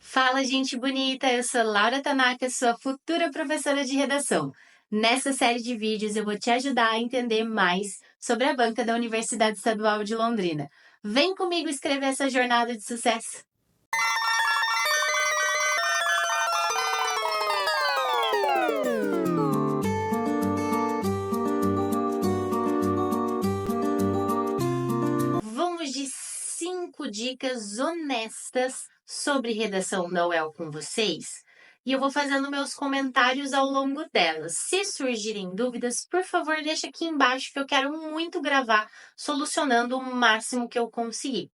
Fala, gente bonita! Eu sou Laura Tanaka, sua futura professora de redação. Nessa série de vídeos, eu vou te ajudar a entender mais sobre a banca da Universidade Estadual de Londrina. Vem comigo escrever essa jornada de sucesso! Vamos de 5 dicas honestas sobre redação da UEL com vocês. E eu vou fazendo meus comentários ao longo delas. Se surgirem dúvidas, por favor, deixa aqui embaixo que eu quero muito gravar solucionando o máximo que eu conseguir.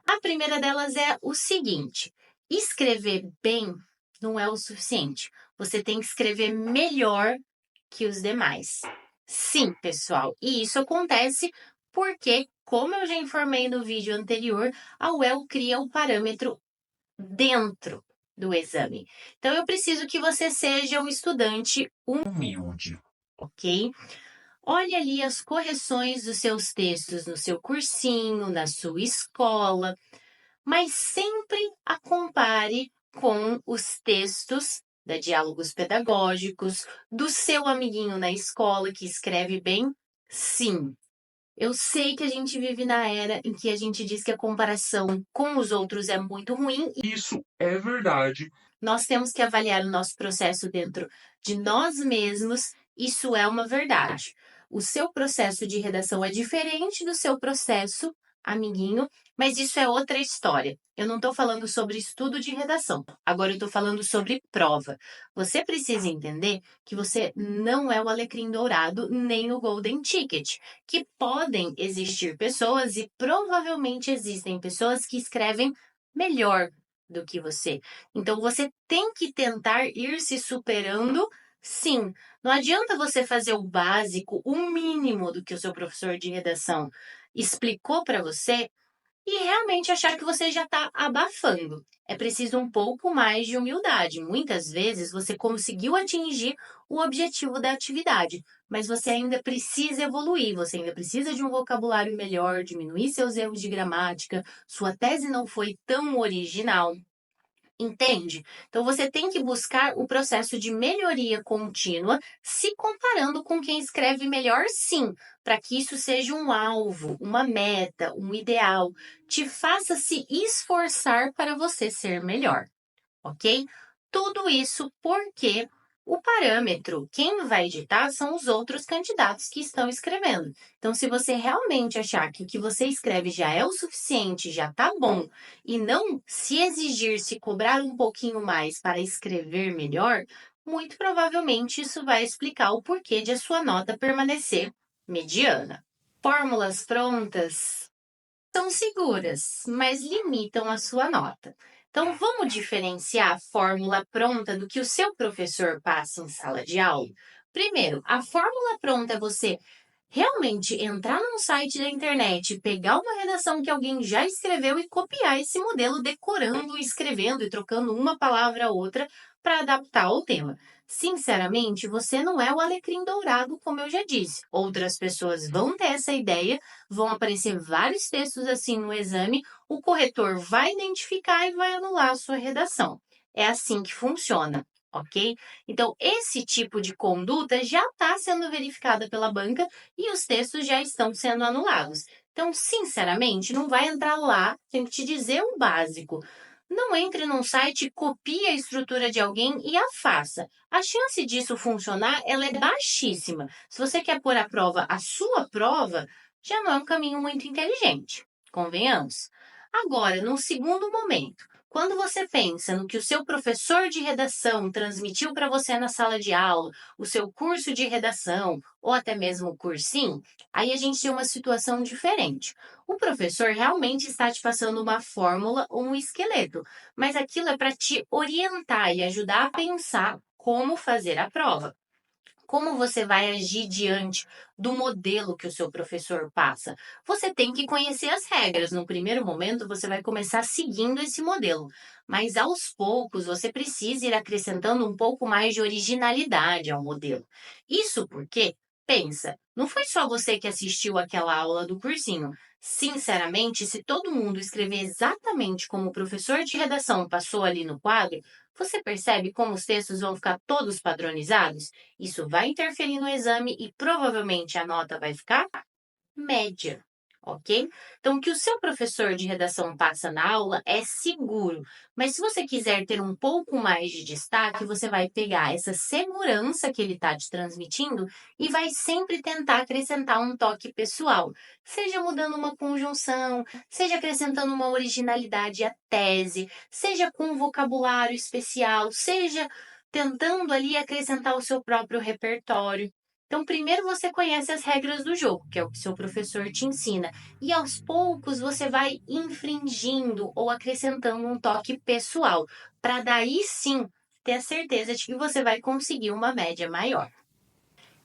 A primeira delas é o seguinte: escrever bem não é o suficiente. Você tem que escrever melhor que os demais. Sim, pessoal, e isso acontece porque, como eu já informei no vídeo anterior, a UEL cria o parâmetro dentro do exame. Então, eu preciso que você seja um estudante humilde, ok? Olhe ali as correções dos seus textos no seu cursinho, na sua escola, mas sempre a compare com os textos da Diálogos Pedagógicos, do seu amiguinho na escola que escreve bem. Sim, eu sei que a gente vive na era em que a gente diz que a comparação com os outros é muito ruim. Isso é verdade. Nós temos que avaliar o nosso processo dentro de nós mesmos. Isso é uma verdade. O seu processo de redação é diferente do seu processo, amiguinho, mas isso é outra história. Eu não estou falando sobre estudo de redação. Agora eu estou falando sobre prova. Você precisa entender que você não é o alecrim dourado nem o golden ticket, que podem existir pessoas e provavelmente existem pessoas que escrevem melhor do que você. Então você tem que tentar ir se superando, sim. Não adianta você fazer o básico, o mínimo do que o seu professor de redação explicou para você e realmente achar que você já está abafando. É preciso um pouco mais de humildade. Muitas vezes você conseguiu atingir o objetivo da atividade, mas você ainda precisa evoluir, você ainda precisa de um vocabulário melhor, diminuir seus erros de gramática, sua tese não foi tão original. Entende? Então você tem que buscar o processo de melhoria contínua, se comparando com quem escreve melhor, sim, para que isso seja um alvo, uma meta, um ideal, te faça se esforçar para você ser melhor, ok? Tudo isso porque o parâmetro, quem vai editar são os outros candidatos que estão escrevendo. Então, se você realmente achar que o que você escreve já é o suficiente, já está bom, e não se exigir, se cobrar um pouquinho mais para escrever melhor, muito provavelmente isso vai explicar o porquê de a sua nota permanecer mediana. Fórmulas prontas são seguras, mas limitam a sua nota. Então, vamos diferenciar a fórmula pronta do que o seu professor passa em sala de aula? Primeiro, a fórmula pronta é você realmente entrar num site da internet, pegar uma redação que alguém já escreveu e copiar esse modelo, decorando, escrevendo e trocando uma palavra a outra para adaptar ao tema. Sinceramente, você não é o alecrim dourado, como eu já disse. Outras pessoas vão ter essa ideia, vão aparecer vários textos assim no exame, o corretor vai identificar e vai anular a sua redação. É assim que funciona, ok? Então, esse tipo de conduta já está sendo verificada pela banca e os textos já estão sendo anulados. Então, sinceramente, não vai entrar lá, tenho que te dizer o básico. Não entre num site, copie a estrutura de alguém e a faça. A chance disso funcionar, ela é baixíssima. Se você quer pôr à prova a sua prova, já não é um caminho muito inteligente, convenhamos. Agora, num segundo momento, quando você pensa no que o seu professor de redação transmitiu para você na sala de aula, o seu curso de redação ou até mesmo o cursinho, aí a gente tem uma situação diferente. O professor realmente está te passando uma fórmula ou um esqueleto, mas aquilo é para te orientar e ajudar a pensar como fazer a prova. Como você vai agir diante do modelo que o seu professor passa? Você tem que conhecer as regras. No primeiro momento, você vai começar seguindo esse modelo, mas aos poucos você precisa ir acrescentando um pouco mais de originalidade ao modelo. Isso porque, pensa, não foi só você que assistiu aquela aula do cursinho. Sinceramente, se todo mundo escrever exatamente como o professor de redação passou ali no quadro, você percebe como os textos vão ficar todos padronizados? Isso vai interferir no exame e provavelmente a nota vai ficar média, ok? Então, o que o seu professor de redação passa na aula é seguro, mas se você quiser ter um pouco mais de destaque, você vai pegar essa segurança que ele está te transmitindo e vai sempre tentar acrescentar um toque pessoal, seja mudando uma conjunção, seja acrescentando uma originalidade à tese, seja com um vocabulário especial, seja tentando ali acrescentar o seu próprio repertório. Então, primeiro você conhece as regras do jogo, que é o que seu professor te ensina, e aos poucos você vai infringindo ou acrescentando um toque pessoal, para daí sim ter a certeza de que você vai conseguir uma média maior.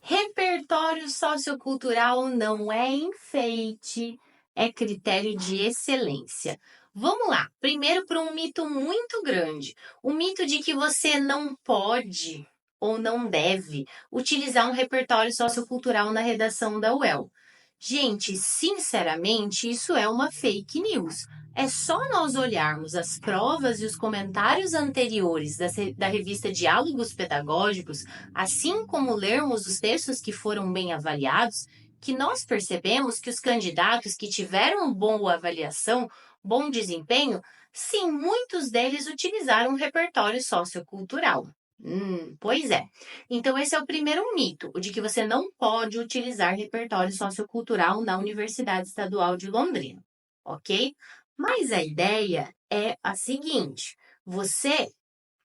Repertório sociocultural não é enfeite, é critério de excelência. Vamos lá, primeiro para um mito muito grande, o mito de que você não pode ou não deve utilizar um repertório sociocultural na redação da UEL. Gente, sinceramente, isso é uma fake news. É só nós olharmos as provas e os comentários anteriores da revista Diálogos Pedagógicos, assim como lermos os textos que foram bem avaliados, que nós percebemos que os candidatos que tiveram boa avaliação, bom desempenho, sim, muitos deles utilizaram um repertório sociocultural. Pois é. Então, esse é o primeiro mito, o de que você não pode utilizar repertório sociocultural na Universidade Estadual de Londrina, ok? Mas a ideia é a seguinte: você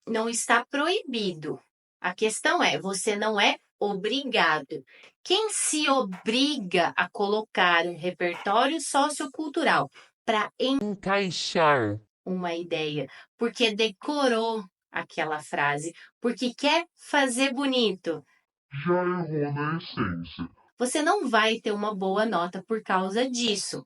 não está proibido. A questão é, você não é obrigado. Quem se obriga a colocar um repertório sociocultural para encaixar. uma ideia, porque decorou aquela frase, porque quer fazer bonito, Já errou na essência. você não vai ter uma boa nota por causa disso.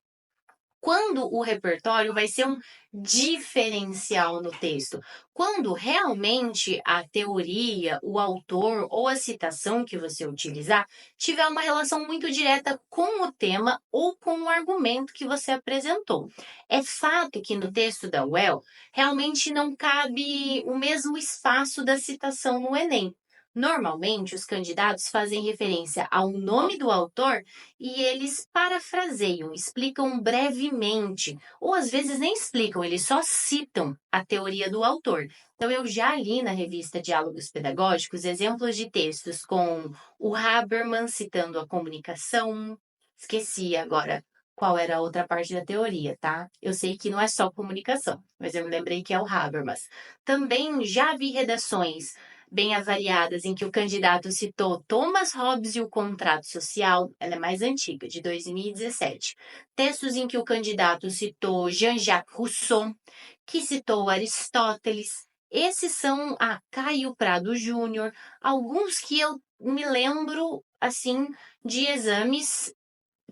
Quando o repertório vai ser um diferencial no texto, quando realmente a teoria, o autor ou a citação que você utilizar tiver uma relação muito direta com o tema ou com o argumento que você apresentou. É fato que no texto da UEL realmente não cabe o mesmo espaço da citação no Enem. Normalmente, os candidatos fazem referência ao nome do autor e eles parafraseiam, explicam brevemente, ou às vezes nem explicam, eles só citam a teoria do autor. Então, eu já li na revista Diálogos Pedagógicos exemplos de textos com o Habermas citando a comunicação. Esqueci agora qual era a outra parte da teoria, tá? Eu sei que não é só comunicação, mas eu me lembrei que é o Habermas. Também já vi redações bem avaliadas, em que o candidato citou Thomas Hobbes e o Contrato Social, ela é mais antiga, de 2017. Textos em que o candidato citou Jean-Jacques Rousseau, que citou Aristóteles. Esses são a Caio Prado Júnior, alguns que eu me lembro, assim, de exames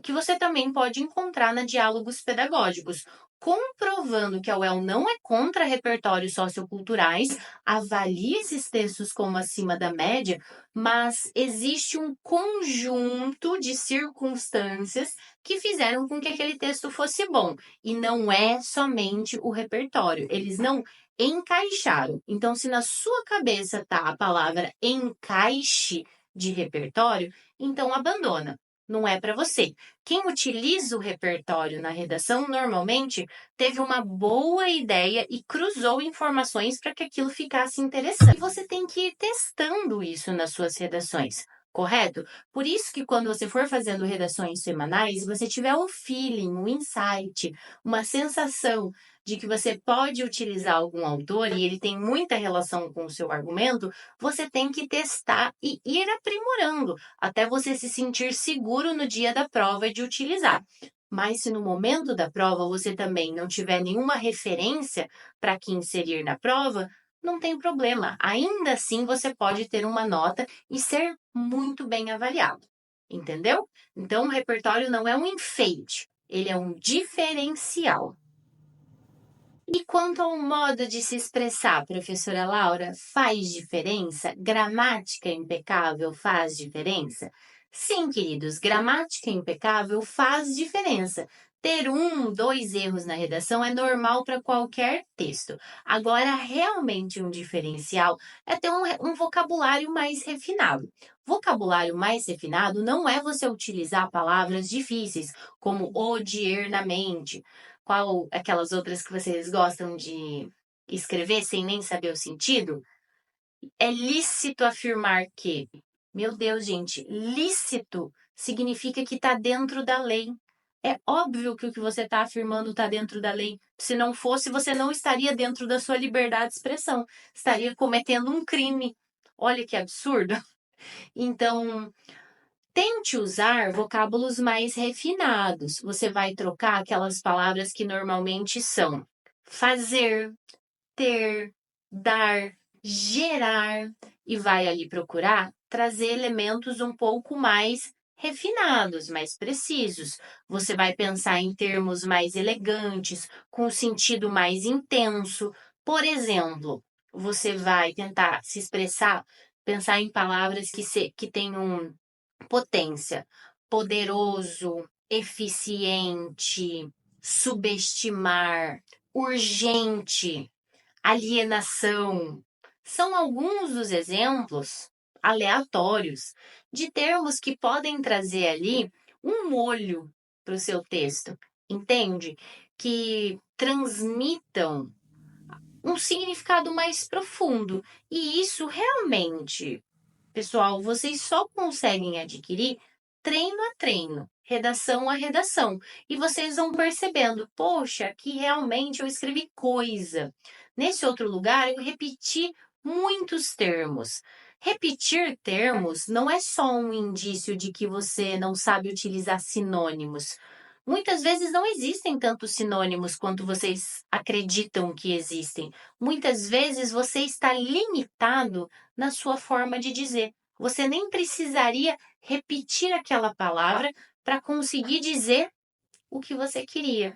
que você também pode encontrar na Diálogos Pedagógicos. Comprovando que a UEL não é contra repertórios socioculturais, avalie esses textos como acima da média, mas existe um conjunto de circunstâncias que fizeram com que aquele texto fosse bom. E não é somente o repertório, eles não encaixaram. Então, se na sua cabeça está a palavra encaixe de repertório, então abandona. Não é para você. Quem utiliza o repertório na redação normalmente teve uma boa ideia e cruzou informações para que aquilo ficasse interessante. E você tem que ir testando isso nas suas redações, correto? Por isso que quando você for fazendo redações semanais, você tiver o feeling, o insight, uma sensação de que você pode utilizar algum autor e ele tem muita relação com o seu argumento, você tem que testar e ir aprimorando até você se sentir seguro no dia da prova de utilizar. Mas se no momento da prova você também não tiver nenhuma referência para que inserir na prova, não tem problema. Ainda assim você pode ter uma nota e ser muito bem avaliado. Entendeu? Então o repertório não é um enfeite, ele é um diferencial. E quanto ao modo de se expressar, professora Laura, faz diferença? Gramática impecável faz diferença? Sim, queridos, gramática impecável faz diferença. Ter 1, 2 erros na redação é normal para qualquer texto. Agora, realmente um diferencial é ter um vocabulário mais refinado. Vocabulário mais refinado não é você utilizar palavras difíceis, como odiernamente, qual aquelas outras que vocês gostam de escrever sem nem saber o sentido. É lícito afirmar que. Meu Deus, gente, lícito significa que está dentro da lei. É óbvio que o que você está afirmando está dentro da lei. Se não fosse, você não estaria dentro da sua liberdade de expressão. Estaria cometendo um crime. Olha que absurdo. Então, tente usar vocábulos mais refinados. Você vai trocar aquelas palavras que normalmente são fazer, ter, dar, gerar e vai ali procurar trazer elementos um pouco mais refinados, mais precisos. Você vai pensar em termos mais elegantes, com sentido mais intenso. Por exemplo, você vai tentar se expressar, pensar em palavras que tenham potência, poderoso, eficiente, subestimar, urgente, alienação. São alguns dos exemplos aleatórios de termos que podem trazer ali um molho para o seu texto, entende? Que transmitam um significado mais profundo. E isso realmente, pessoal, vocês só conseguem adquirir treino a treino, redação a redação. E vocês vão percebendo, poxa, aqui realmente eu escrevi coisa. Nesse outro lugar eu repeti muitos termos. Repetir termos não é só um indício de que você não sabe utilizar sinônimos. Muitas vezes não existem tantos sinônimos quanto vocês acreditam que existem. Muitas vezes você está limitado na sua forma de dizer. Você nem precisaria repetir aquela palavra para conseguir dizer o que você queria.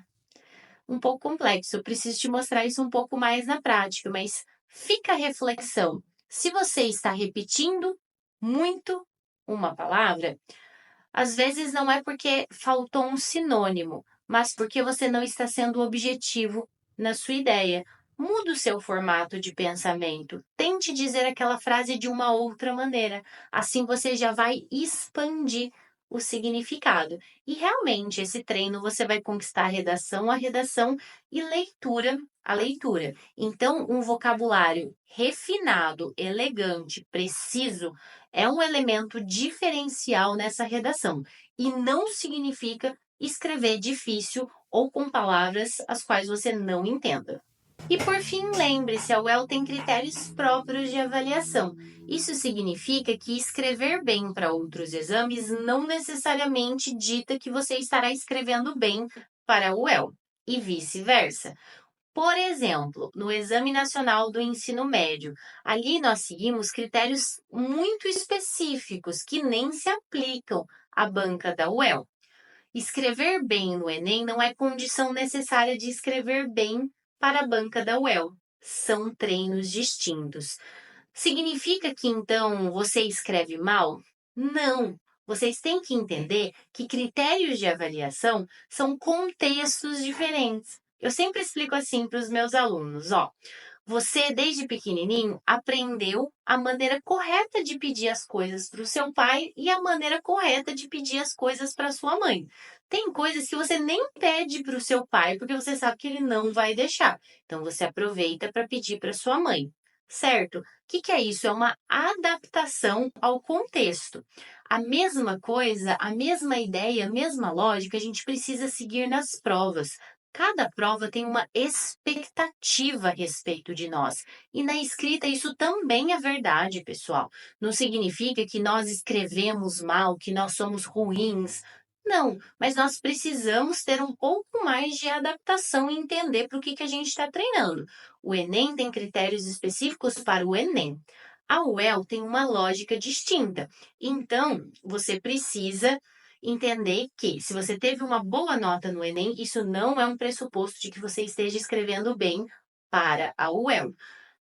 Um pouco complexo, eu preciso te mostrar isso um pouco mais na prática, mas fica a reflexão. Se você está repetindo muito uma palavra, às vezes não é porque faltou um sinônimo, mas porque você não está sendo objetivo na sua ideia. Muda o seu formato de pensamento. Tente dizer aquela frase de uma outra maneira. Assim você já vai expandir o significado. E realmente, esse treino você vai conquistar a redação e leitura a leitura. Então, um vocabulário refinado, elegante, preciso é um elemento diferencial nessa redação e não significa escrever difícil ou com palavras as quais você não entenda. E por fim, lembre-se, a UEL tem critérios próprios de avaliação. Isso significa que escrever bem para outros exames não necessariamente dita que você estará escrevendo bem para a UEL, e vice-versa. Por exemplo, no Exame Nacional do Ensino Médio, ali nós seguimos critérios muito específicos que nem se aplicam à banca da UEL. Escrever bem no Enem não é condição necessária de escrever bem para a banca da UEL. São treinos distintos. Significa que então você escreve mal? Não. Vocês têm que entender que critérios de avaliação são contextos diferentes. Eu sempre explico assim para os meus alunos, ó. Você, desde pequenininho, aprendeu a maneira correta de pedir as coisas para o seu pai e a maneira correta de pedir as coisas para sua mãe. Tem coisas que você nem pede para o seu pai porque você sabe que ele não vai deixar. Então você aproveita para pedir para sua mãe, certo? O que é isso? É uma adaptação ao contexto. A mesma coisa, a mesma ideia, a mesma lógica, a gente precisa seguir nas provas. Cada prova tem uma expectativa a respeito de nós. E na escrita isso também é verdade, pessoal. Não significa que nós escrevemos mal, que nós somos ruins. Não, mas nós precisamos ter um pouco mais de adaptação e entender para o que a gente está treinando. O Enem tem critérios específicos para o Enem. A UEL tem uma lógica distinta. Então, você precisa entender que, se você teve uma boa nota no Enem, isso não é um pressuposto de que você esteja escrevendo bem para a UEL.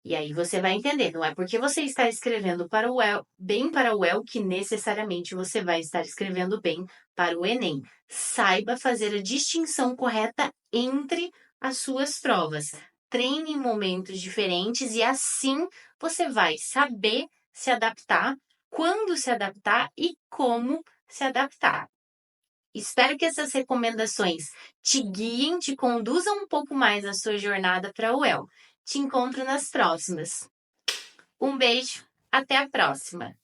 E aí você vai entender, não é porque você está escrevendo para o bem para o UEL que necessariamente você vai estar escrevendo bem para o Enem. Saiba fazer a distinção correta entre as suas provas. Treine em momentos diferentes e assim você vai saber se adaptar, quando se adaptar e como se adaptar. Espero que essas recomendações te guiem, te conduzam um pouco mais a sua jornada para a UEL. Te encontro nas próximas. Um beijo, até a próxima!